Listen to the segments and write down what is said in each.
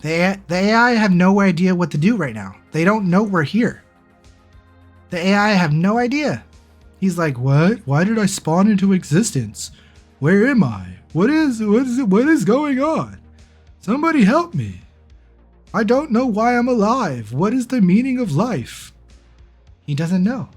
The AI have no idea what to do right now. They don't know we're here. The AI have no idea. He's like, what? Why did I spawn into existence? Where am I? What is going on? Somebody help me. I don't know why I'm alive. What is the meaning of life? He doesn't know.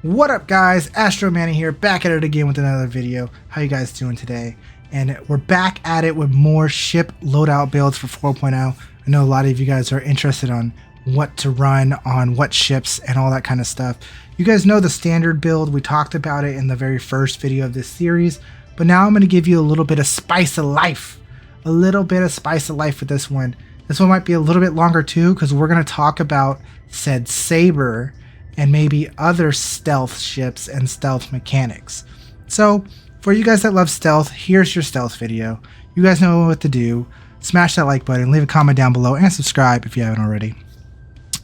What up guys, Astro here, back at it again with another video. How you guys doing today? And we're back at it with more ship loadout builds for 4.0. I know a lot of you guys are interested on what to run on what ships and all that kind of stuff. You guys know the standard build, we talked about it in the very first video of this series, but now I'm going to give you a little bit of spice of life. A little bit of spice of life with this one. This one might be a little bit longer too, because we're going to talk about said Saber and maybe other stealth ships and stealth mechanics. So for you guys that love stealth, here's your stealth video. You guys know what to do. Smash that like button, leave a comment down below, and subscribe if you haven't already.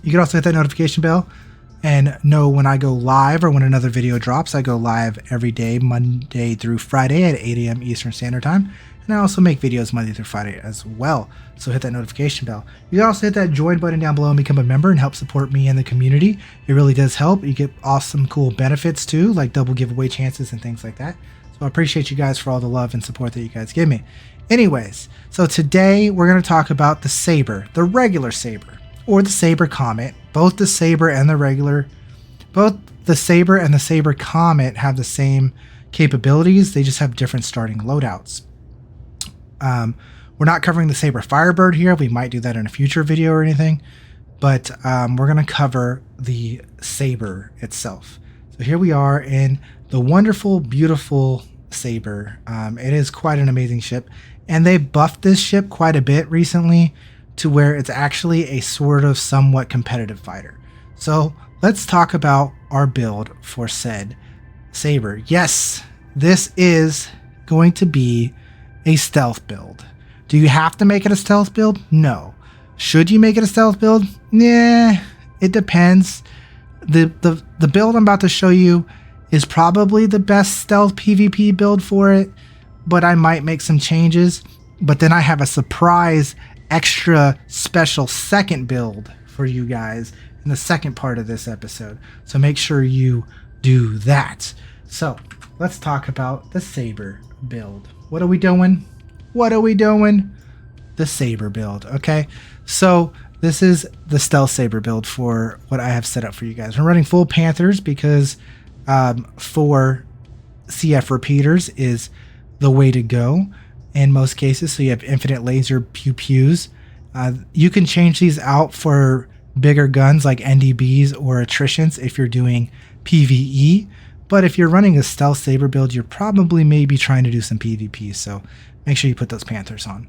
You can also hit that notification bell and know when I go live or when another video drops. I go live every day, Monday through Friday at 8 AM Eastern Standard Time. And I also make videos Monday through Friday as well. So hit that notification bell. You can also hit that join button down below and become a member and help support me and the community. It really does help. You get awesome, cool benefits too, like double giveaway chances and things like that. So I appreciate you guys for all the love and support that you guys give me. Anyways, so today we're going to talk about the Saber, the regular Saber, or the Saber Comet. Both the Saber and the regular, both the Saber and the Saber Comet have the same capabilities. They just have different starting loadouts. We're not covering the Saber Firebird here. We might do that in a future video or anything, but we're going to cover the Saber itself. So here we are in the wonderful, beautiful Saber. It is quite an amazing ship, and they buffed this ship quite a bit recently to where it's actually a sort of somewhat competitive fighter. So let's talk about our build for said Saber. Yes, this is going to be a stealth build. Do you have to make it a stealth build? No. Should you make it a stealth build? Nah, it depends. The build I'm about to show you is probably the best stealth PvP build for it, but I might make some changes. But then I have a surprise extra special second build for you guys in the second part of this episode. So make sure you do that. So let's talk about the Saber build. What are we doing? What are we doing? The Saber build, okay? So this is the Stealth Saber build for what I have set up for you guys. We're running full Panthers because 4 CF repeaters is the way to go in most cases. So you have infinite laser pew-pews. You can change these out for bigger guns like NDBs or attritions if you're doing PvE. But if you're running a Stealth Saber build, you're probably maybe trying to do some PvP, so make sure you put those Panthers on.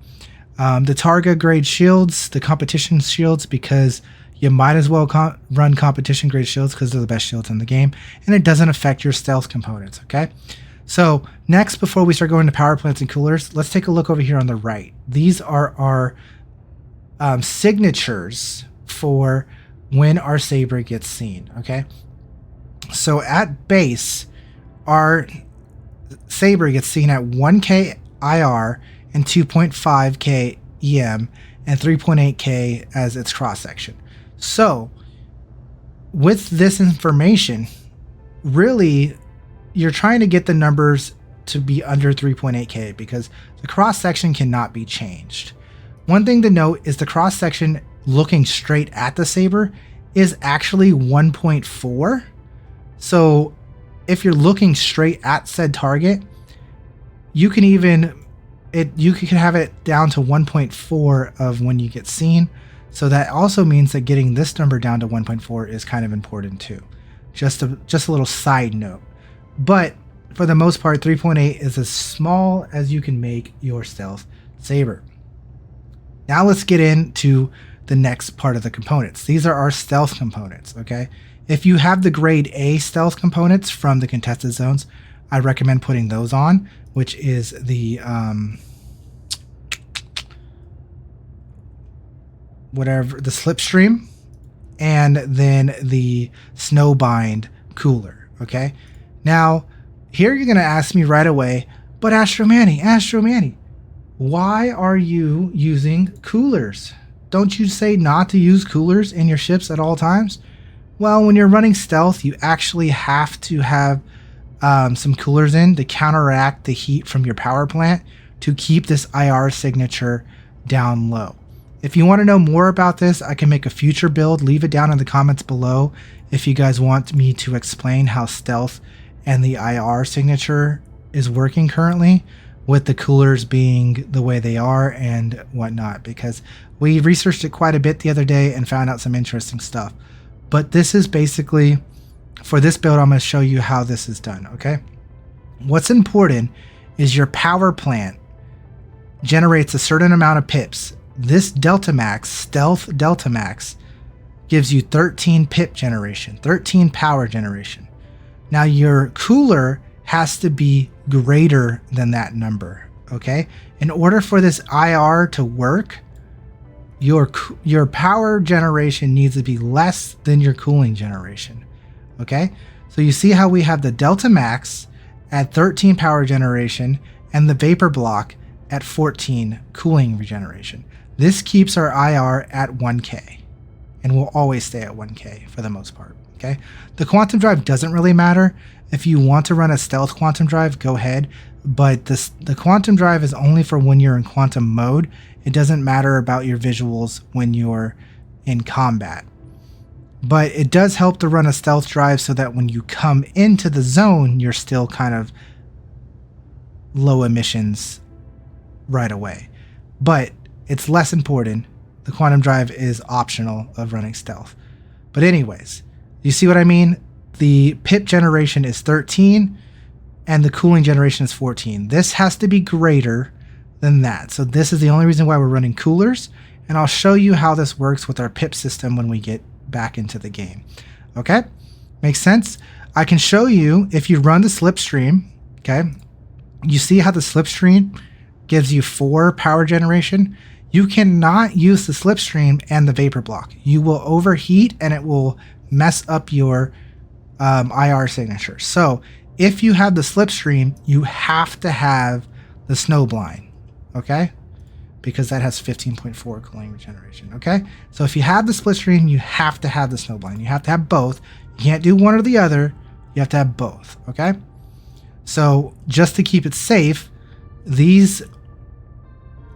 The Targa grade shields, the competition shields, because you might as well run competition grade shields because they're the best shields in the game, and it doesn't affect your stealth components, okay? So next, before we start going to power plants and coolers, let's take a look over here on the right. These are our signatures for when our Saber gets seen, okay? So at base, our Saber gets seen at 1K IR and 2.5K EM and 3.8K as its cross section. So with this information, really you're trying to get the numbers to be under 3.8K because the cross section cannot be changed. One thing to note is the cross section looking straight at the Saber is actually 1.4. So if you're looking straight at said target, you can have it down to 1.4 of when you get seen. So that also means that getting this number down to 1.4 is kind of important too. Just a little side note. But for the most part, 3.8 is as small as you can make your Stealth Saber. Now let's get into the next part of the components. These are our stealth components, okay? If you have the grade A stealth components from the contested zones, I recommend putting those on, which is the the slipstream and then the snowbind cooler. Okay, now here you're going to ask me right away, but Astro Manny, why are you using coolers? Don't you say not to use coolers in your ships at all times? Well, when you're running stealth, you actually have to have some coolers in to counteract the heat from your power plant to keep this IR signature down low. If you want to know more about this, I can make a future build. Leave it down in the comments below if you guys want me to explain how stealth and the IR signature is working currently, with the coolers being the way they are and whatnot, because we researched it quite a bit the other day and found out some interesting stuff. But this is basically, for this build, I'm going to show you how this is done, okay? What's important is your power plant generates a certain amount of pips. This Delta Max, Stealth Delta Max, gives you 13 pip generation, 13 power generation. Now your cooler has to be greater than that number, okay? In order for this IR to work, your power generation needs to be less than your cooling generation, okay? So you see how we have the Delta Max at 13 power generation and the Vapor Block at 14 cooling regeneration. This keeps our IR at 1K and will always stay at 1K for the most part, okay? The quantum drive doesn't really matter. If you want to run a stealth quantum drive, go ahead, but the quantum drive is only for when you're in quantum mode. It doesn't matter about your visuals when you're in combat. But it does help to run a stealth drive so that when you come into the zone, you're still kind of low emissions right away. But it's less important. The quantum drive is optional of running stealth. But anyways, you see what I mean? The pip generation is 13 and the cooling generation is 14. This has to be greater than that. So this is the only reason why we're running coolers. And I'll show you how this works with our pip system when we get back into the game. Okay? Makes sense? I can show you if you run the slipstream, okay? You see how the slipstream gives you 4 power generation? You cannot use the slipstream and the vapor block. You will overheat and it will mess up your IR signature. So if you have the slipstream, you have to have the snowblind, okay? Because that has 15.4 cooling regeneration, okay? So if you have the slipstream, you have to have the snowblind. You have to have both. You can't do one or the other. You have to have both, okay? So just to keep it safe, these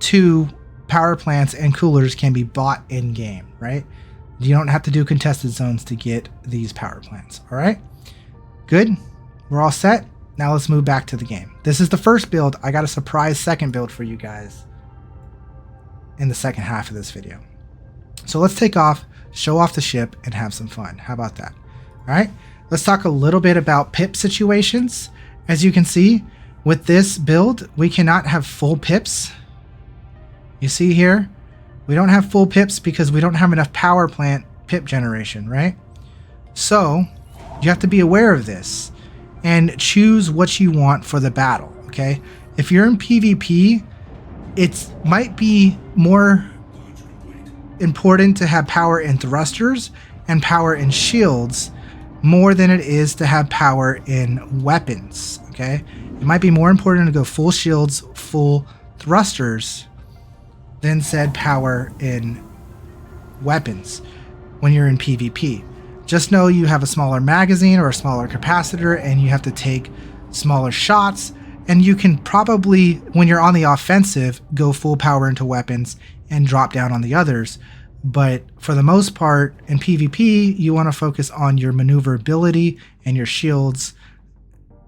2 power plants and coolers can be bought in game, right? You don't have to do contested zones to get these power plants, all right? Good, we're all set. Now let's move back to the game. This is the first build. I got a surprise second build for you guys in the second half of this video. So let's take off, show off the ship, and have some fun. How about that? All right, let's talk a little bit about pip situations. As you can see, with this build, we cannot have full pips. You see here, we don't have full pips because we don't have enough power plant pip generation, right? So you have to be aware of this and choose what you want for the battle, okay? If you're in PvP, it might be more important to have power in thrusters and power in shields more than it is to have power in weapons, okay? It might be more important to go full shields, full thrusters, than said power in weapons when you're in PvP. Just know you have a smaller magazine or a smaller capacitor and you have to take smaller shots, and you can probably, when you're on the offensive, go full power into weapons and drop down on the others. But for the most part in PvP, you want to focus on your maneuverability and your shields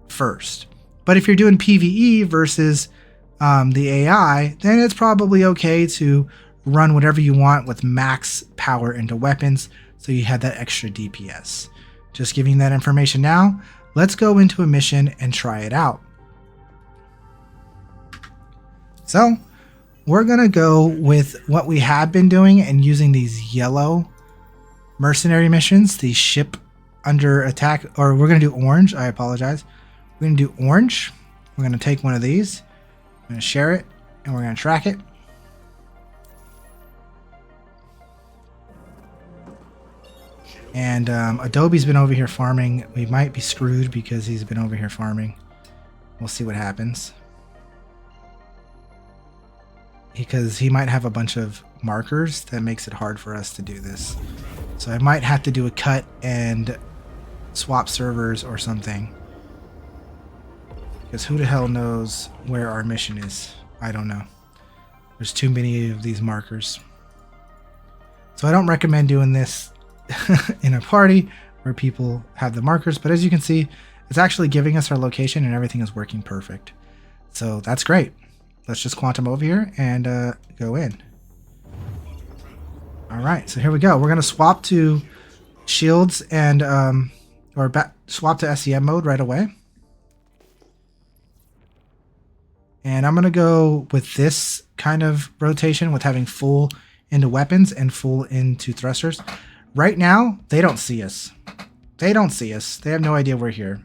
first. But if you're doing PvE versus the AI, then it's probably okay to run whatever you want with max power into weapons, so you have that extra DPS. Just giving that information now. Let's go into a mission and try it out. So we're gonna go with what we have been doing and using these yellow mercenary missions, the ship under attack, or we're gonna do orange, I apologize. We're gonna do orange. We're gonna take one of these, I'm gonna share it, and we're gonna track it. And Adobe's been over here farming. We might be screwed because he's been over here farming. We'll see what happens. Because he might have a bunch of markers that makes it hard for us to do this. So I might have to do a cut and swap servers or something. Because who the hell knows where our mission is? I don't know. There's too many of these markers. So I don't recommend doing this in a party where people have the markers, but as you can see, it's actually giving us our location and everything is working perfect. So that's great. Let's just quantum over here and go in. All right, so here we go. We're gonna swap to shields and swap to SEM mode right away. And I'm gonna go with this kind of rotation with having full into weapons and full into thrusters. Right now, they don't see us. They don't see us. They have no idea we're here.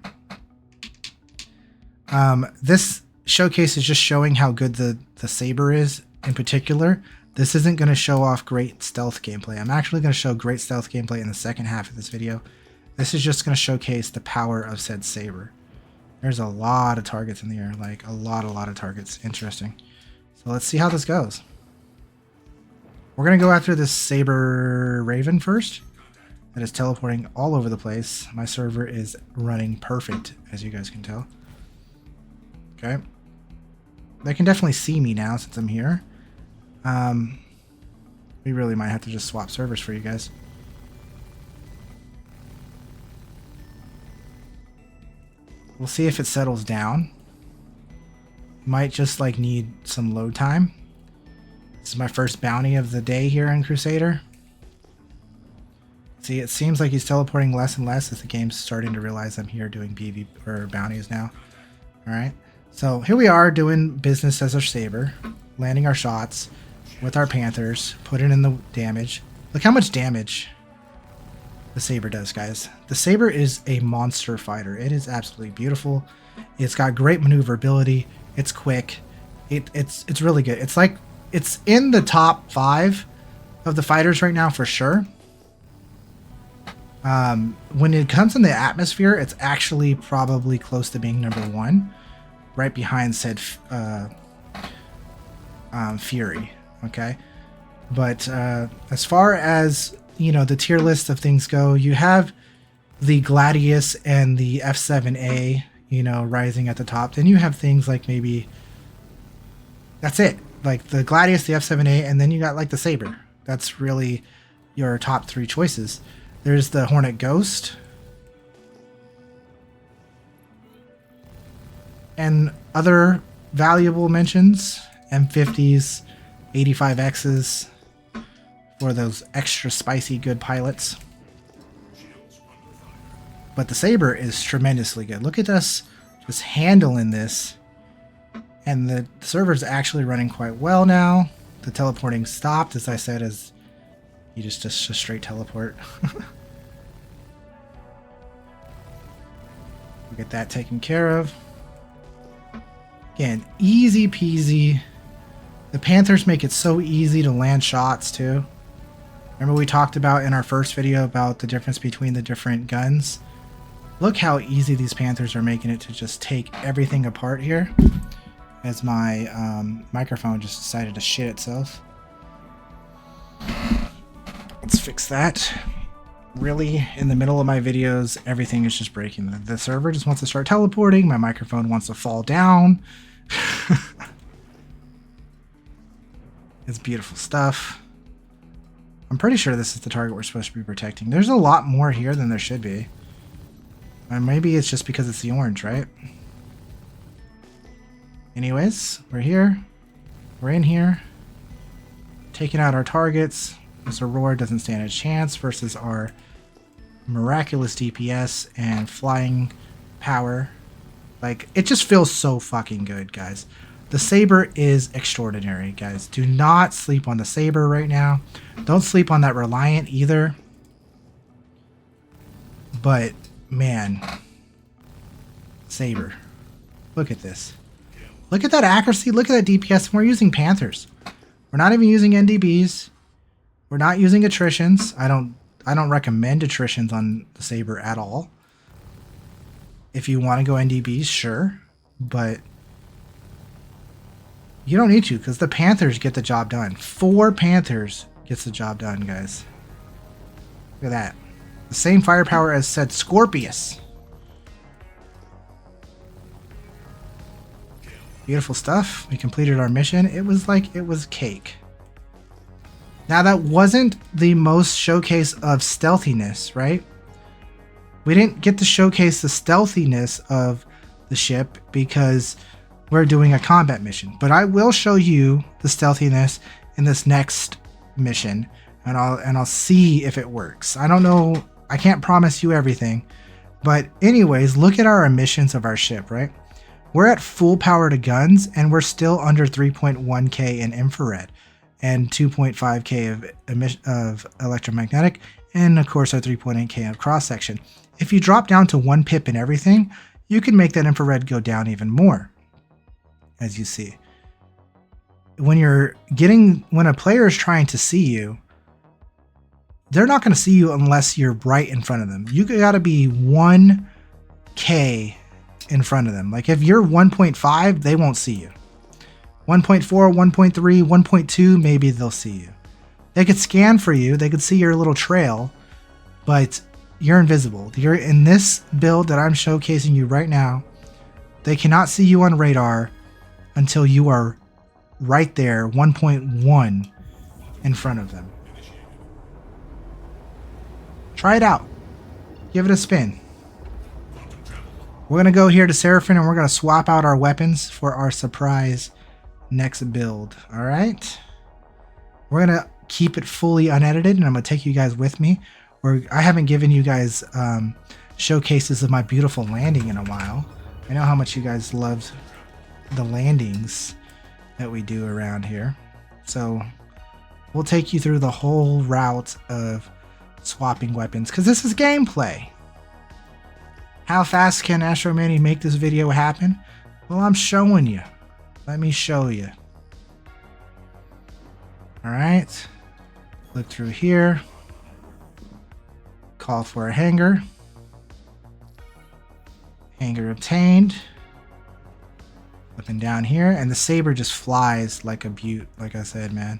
This showcase is just showing how good the Saber is in particular. This isn't going to show off great stealth gameplay. I'm actually going to show great stealth gameplay in the second half of this video. This is just going to showcase the power of said Saber. There's a lot of targets in the air, like a lot of targets. Interesting. So let's see how this goes. We're going to go after this Saber Raven first. That is teleporting all over the place. My server is running perfect, as you guys can tell. Okay. They can definitely see me now since I'm here. We really might have to just swap servers for you guys. We'll see if it settles down. Might just like need some load time. This is my first bounty of the day here in Crusader. See, it seems like he's teleporting less and less as the game's starting to realize I'm here doing PV or bounties now. Alright, so here we are doing business as our Saber, landing our shots with our Panthers, putting in the damage. Look how much damage the Saber does, guys. The Saber is a monster fighter. It is absolutely beautiful. It's got great maneuverability. It's quick. It's really good. It's like it's in the top 5 of the fighters right now for sure. When it comes in the atmosphere, it's actually probably close to being number 1, right behind said Fury. Okay, but as far as the tier list of things go, you have the Gladius and the F7A, rising at the top. Then you have things like maybe that's it, like the Gladius, the F7A, and then you got like the Saber. That's really your top 3 choices. There's the Hornet Ghost. And other valuable mentions, M50s, 85Xs, for those extra spicy good pilots. But the Saber is tremendously good. Look at us just handling this. And the server's actually running quite well now. The teleporting stopped, as I said, as you just straight teleport. We'll get that taken care of. Again, easy peasy. The Panthers make it so easy to land shots too. Remember we talked about in our first video about the difference between the different guns? Look how easy these Panthers are making it to just take everything apart here. As my microphone just decided to shit itself. Let's fix that. Really, in the middle of my videos, everything is just breaking. The server just wants to start teleporting. My microphone wants to fall down. It's beautiful stuff. I'm pretty sure this is the target we're supposed to be protecting. There's a lot more here than there should be. Or maybe it's just because it's the orange, right? Anyways, we're here. We're in here. Taking out our targets. This Aurora doesn't stand a chance versus our miraculous DPS and flying power. Like, it just feels so fucking good, guys. The Saber is extraordinary, guys. Do not sleep on the Saber right now. Don't sleep on that Reliant either. But, man. Saber. Look at this. Look at that accuracy. Look at that DPS. We're using Panthers. We're not even using NDBs. We're not using attritions. I don't recommend attritions on the Saber at all. If you want to go NDBs, sure, but you don't need to, because the Panthers get the job done. 4 Panthers gets the job done, guys. Look at that. The same firepower as said Scorpius. Beautiful stuff. We completed our mission. It was cake. Now that wasn't the most showcase of stealthiness, right? We didn't get to showcase the stealthiness of the ship because we're doing a combat mission. But I will show you the stealthiness in this next mission, and I'll see if it works. I don't know. I can't promise you everything. But anyways, look at our emissions of our ship, right? We're at full power to guns, and we're still under 3.1K in infrared and 2.5K of electromagnetic, and of course our 3.8K of cross section. If you drop down to 1 pip and everything, you can make that infrared go down even more, as you see. When a player is trying to see you, they're not going to see you unless you're right in front of them. You got to be 1K in front of them. Like if you're 1.5, they won't see you. 1.4, 1.3, 1.2, maybe they'll see you. They could scan for you, they could see your little trail, but you're invisible. You're in this build that I'm showcasing you right now. They cannot see you on radar until you are right there, 1.1 in front of them. Try it out. Give it a spin. We're going to go here to Seraphim and we're going to swap out our weapons for our surprise next build. All right. We're going to keep it fully unedited and I'm going to take you guys with me. I haven't given you guys showcases of my beautiful landing in a while. I know how much you guys loved the landings that we do around here. So we'll take you through the whole route of swapping weapons because this is gameplay. How fast can Astro Manny make this video happen? Well, I'm showing you. Let me show you. All right. Look through here. Call for a hanger. Hanger obtained. Up and down here. And the Saber just flies like a beaut. Like I said, man.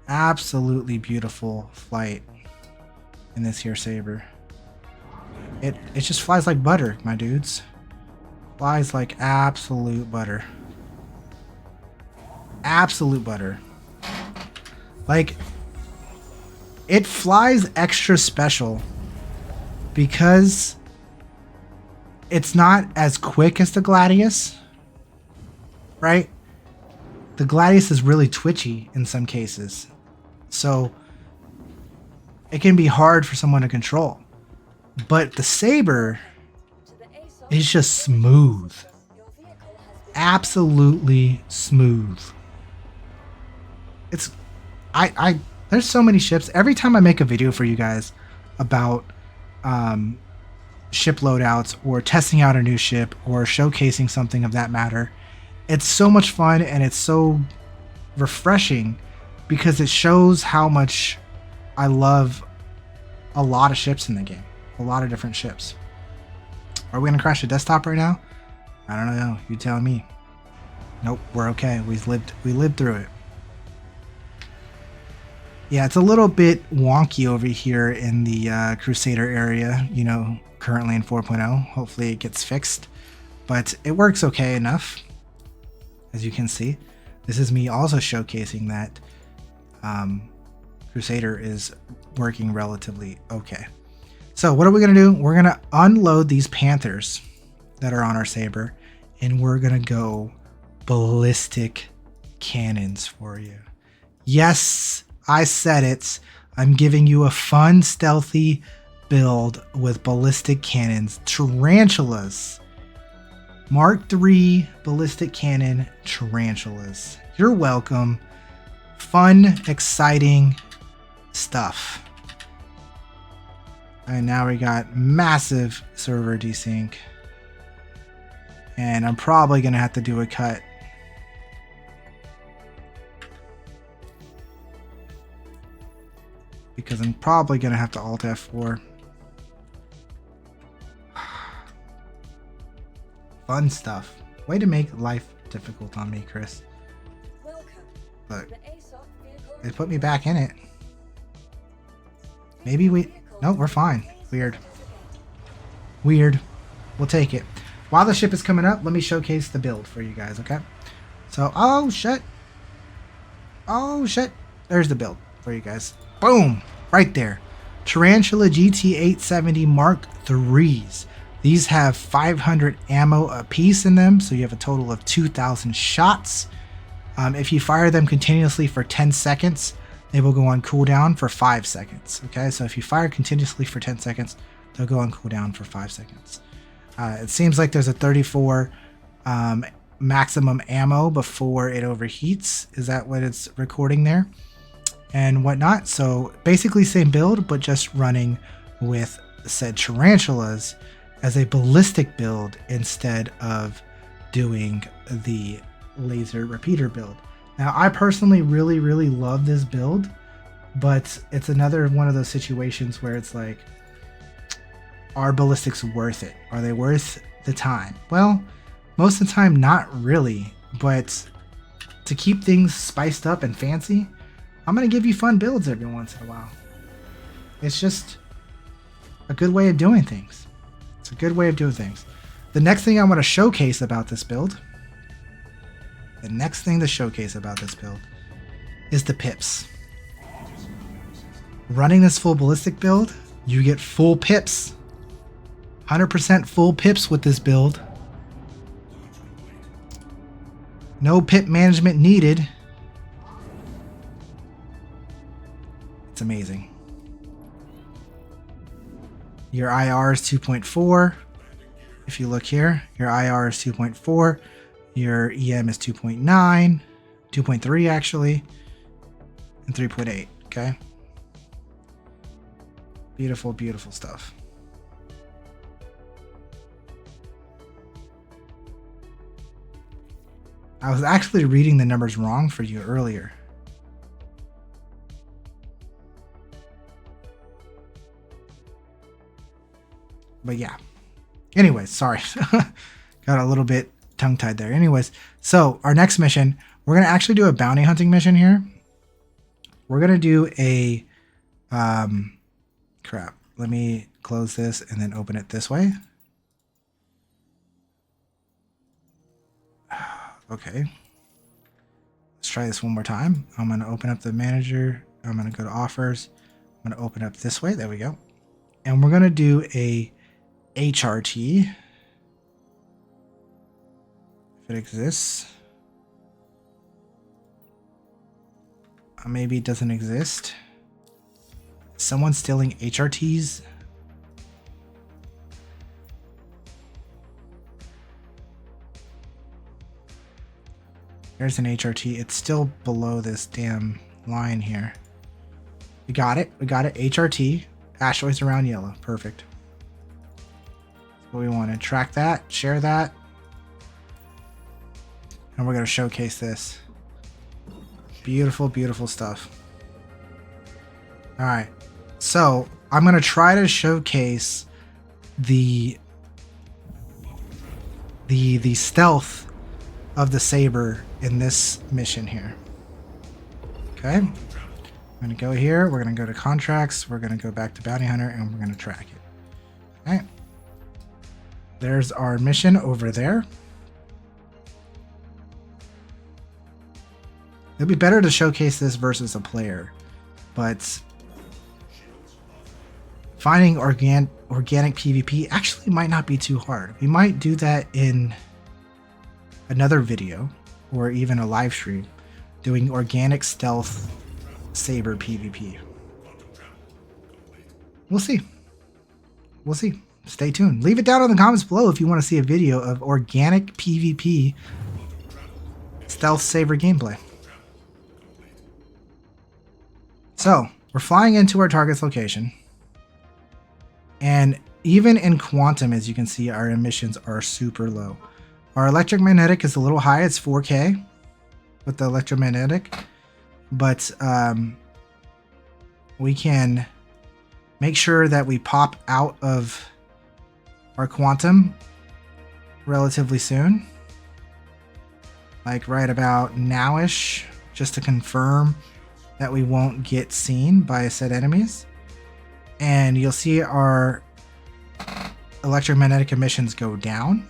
Absolutely beautiful flight in this here Saber. It just flies like butter, my dudes. Flies like absolute butter. Absolute butter. Like, it flies extra special because it's not as quick as the Gladius, right? The Gladius is really twitchy in some cases, so it can be hard for someone to control. But the Saber is just smooth. Absolutely smooth. There's so many ships. Every time I make a video for you guys about ship loadouts or testing out a new ship or showcasing something of that matter, it's so much fun and it's so refreshing because it shows how much I love a lot of ships in the game. A lot of different ships. Are we gonna crash the desktop right now? I don't know. You tell me. Nope, we're okay. We lived through it. Yeah, it's a little bit wonky over here in the Crusader area, you know, currently in 4.0. Hopefully it gets fixed, but it works okay enough. As you can see, this is me also showcasing that Crusader is working relatively okay. So what are we going to do? We're going to unload these Panthers that are on our Saber, and we're going to go ballistic cannons for you. Yes, I said it. I'm giving you a fun, stealthy build with ballistic cannons. Tarantulas. Mark III ballistic cannon tarantulas. You're welcome. Fun, exciting stuff. And now we got massive server desync. And I'm probably going to have to do a cut. because I'm probably going to have to Alt F4. Fun stuff. Way to make life difficult on me, Chris. Look, they put me back in it. Maybe we... No, we're fine. Weird. Weird. We'll take it. While the ship is coming up, let me showcase the build for you guys, okay? So, oh shit. Oh shit. There's the build for you guys. Boom. Right there. Tarantula GT870 Mark IIIs. These have 500 ammo a piece in them, so you have a total of 2,000 shots. If you fire them continuously for 10 seconds, they will go on cooldown for 5 seconds. Okay, so if you fire continuously for 10 seconds, they'll go on cooldown for 5 seconds. It seems like there's a 34 maximum ammo before it overheats. Is that what it's recording there? And whatnot. So basically same build, but just running with said tarantulas as a ballistic build instead of doing the laser repeater build. Now, I personally really love this build, but it's another one of those situations where it's like, are ballistics worth it? Are they worth the time? Well, most of the time, not really, but to keep things spiced up and fancy, I'm going to give you fun builds every once in a while. It's just a good way of doing things. It's a good way of doing things. The next thing I want to showcase about this build, is the pips. Running this full ballistic build, you get full pips. 100% full pips with this build. No pip management needed. It's amazing. Your IR is 2.4. If you look here, your IR is 2.4. Your EM is 2.9. 2.3 actually. And 3.8. Okay. Beautiful, beautiful stuff. I was actually reading the numbers wrong for you earlier. But yeah. Anyways, sorry. Got a little bit tongue-tied there. Anyways, so our next mission, we're going to actually do a bounty hunting mission here. We're going to do a... crap. Let me close this and then open it this way. Okay. Let's try this one more time. I'm going to open up the manager. I'm going to go to offers. I'm going to open up this way. There we go. And we're going to do a HRT. If it exists. Maybe it doesn't exist. Someone stealing HRTs? There's an HRT. It's still below this damn line here. We got it. We got it. HRT. Asteroids around yellow. Perfect. That's what we want to track that. Share that. And we're going to showcase this. Beautiful, beautiful stuff. All right. So I'm going to try to showcase the stealth of the Saber in this mission here. Okay. I'm going to go here. We're going to go to contracts. We're going to go back to bounty hunter and we're going to track it. Okay. There's our mission over there. It'd be better to showcase this versus a player, but finding organic PvP actually might not be too hard. We might do that in another video or even a live stream doing organic stealth Saber PvP. We'll see. We'll see. Stay tuned. Leave it down in the comments below if you want to see a video of organic PvP stealth Saber gameplay. So, we're flying into our target's location. And even in quantum, as you can see, our emissions are super low. Our electromagnetic is a little high. It's 4K with the electromagnetic. But we can make sure that we pop out of our quantum relatively soon. Like right about nowish, just to confirm that we won't get seen by said enemies. And you'll see our electromagnetic emissions go down.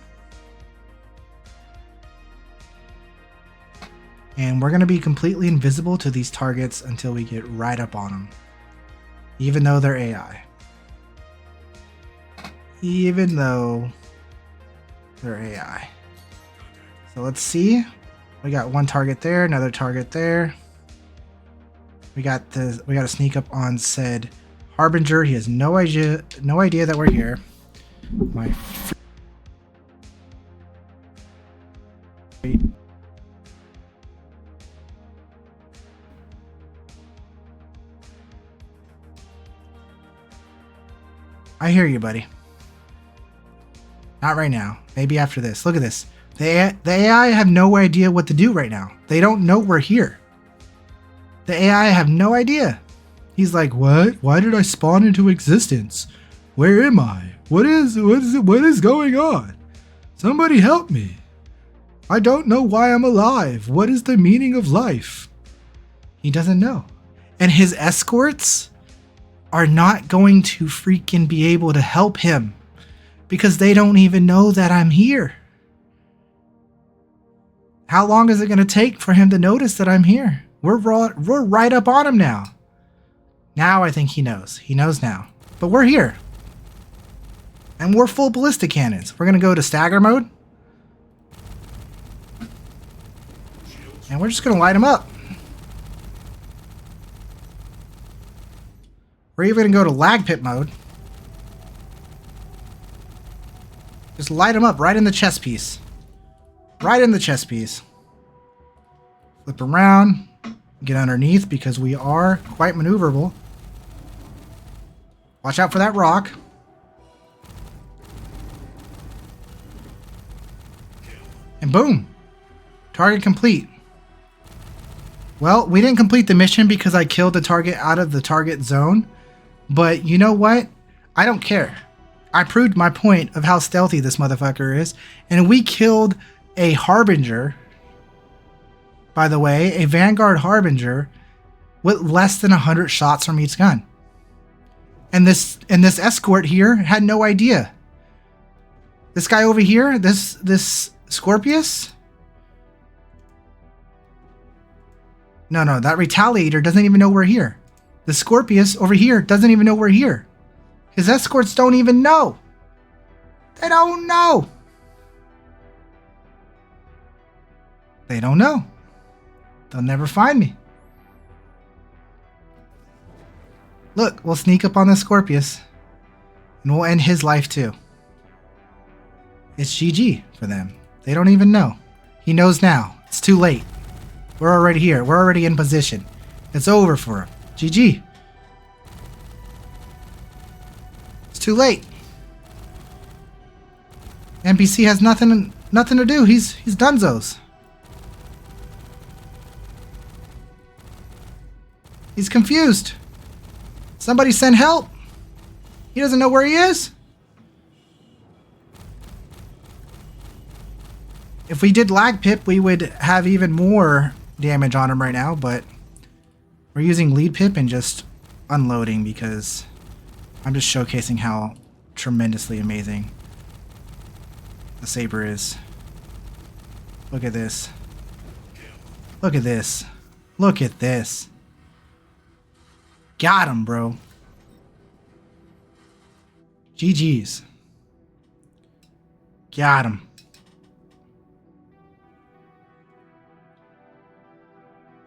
And we're going to be completely invisible to these targets until we get right up on them. Even though they're AI. Even though they're AI. So let's see. We got one target there, another target there. We got to sneak up on said Harbinger. He has no idea that we're here. I hear you, buddy. Not right now. Maybe after this. Look at this. The AI have no idea what to do right now. They don't know we're here. The AI have no idea. He's like, what? Why did I spawn into existence? Where am I? What is going on? Somebody help me. I don't know why I'm alive. What is the meaning of life? He doesn't know. And his escorts are not going to freaking be able to help him because they don't even know that I'm here. How long is it going to take for him to notice that I'm here? We're right up on him now. Now I think he knows. He knows now. But we're here. And we're full ballistic cannons. We're going to go to stagger mode. And we're just going to light him up. We're even going to go to lag pit mode. Just light him up right in the chest piece. Right in the chest piece. Flip around. Get underneath because we are quite maneuverable. Watch out for that rock. And boom. Target complete. Well, we didn't complete the mission because I killed the target out of the target zone. But you know what? I don't care. I proved my point of how stealthy this motherfucker is. And we killed a Harbinger, by the way, a Vanguard Harbinger, with less than 100 shots from each gun. And this escort here had no idea. This guy over here, this Scorpius. No, that Retaliator doesn't even know we're here. The Scorpius over here doesn't even know we're here. His escorts don't even know. They don't know. They don't know. They'll never find me. Look, we'll sneak up on the Scorpius. And we'll end his life too. It's GG for them. They don't even know. He knows now. It's too late. We're already here. We're already in position. It's over for him. GG. It's too late. NPC has nothing to do. He's dunzos. He's confused. Somebody send help. He doesn't know where he is. If we did lag pip, we would have even more damage on him right now, but we're using lead pip and just unloading because I'm just showcasing how tremendously amazing the Saber is. Look at this. Look at this. Look at this. Got him, bro. GG's. Got him.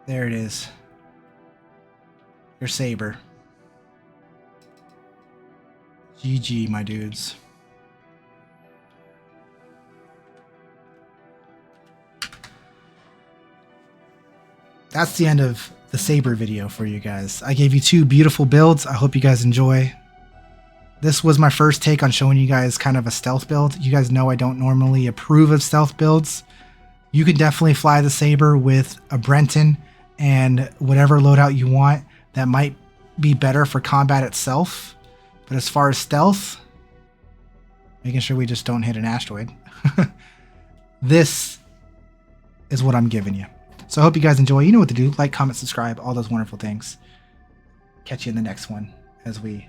There it is. Your Saber. GG, my dudes. That's the end of the Saber video for you guys. I gave you two beautiful builds. I hope you guys enjoy. This was my first take on showing you guys kind of a stealth build. You guys know I don't normally approve of stealth builds. You can definitely fly the Saber with a Brenton and whatever loadout you want that might be better for combat itself. But as far as stealth, making sure we just don't hit an asteroid, this is what I'm giving you. So I hope you guys enjoy. You know what to do. Like, comment, subscribe, all those wonderful things. Catch you in the next one as we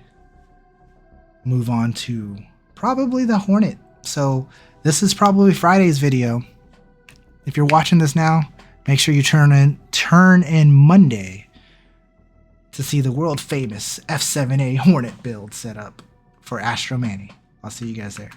move on to probably the Hornet. So this is probably Friday's video. If you're watching this now, make sure you turn in Monday to see the world famous F7A Hornet build set up for Astro Manny. I'll see you guys there.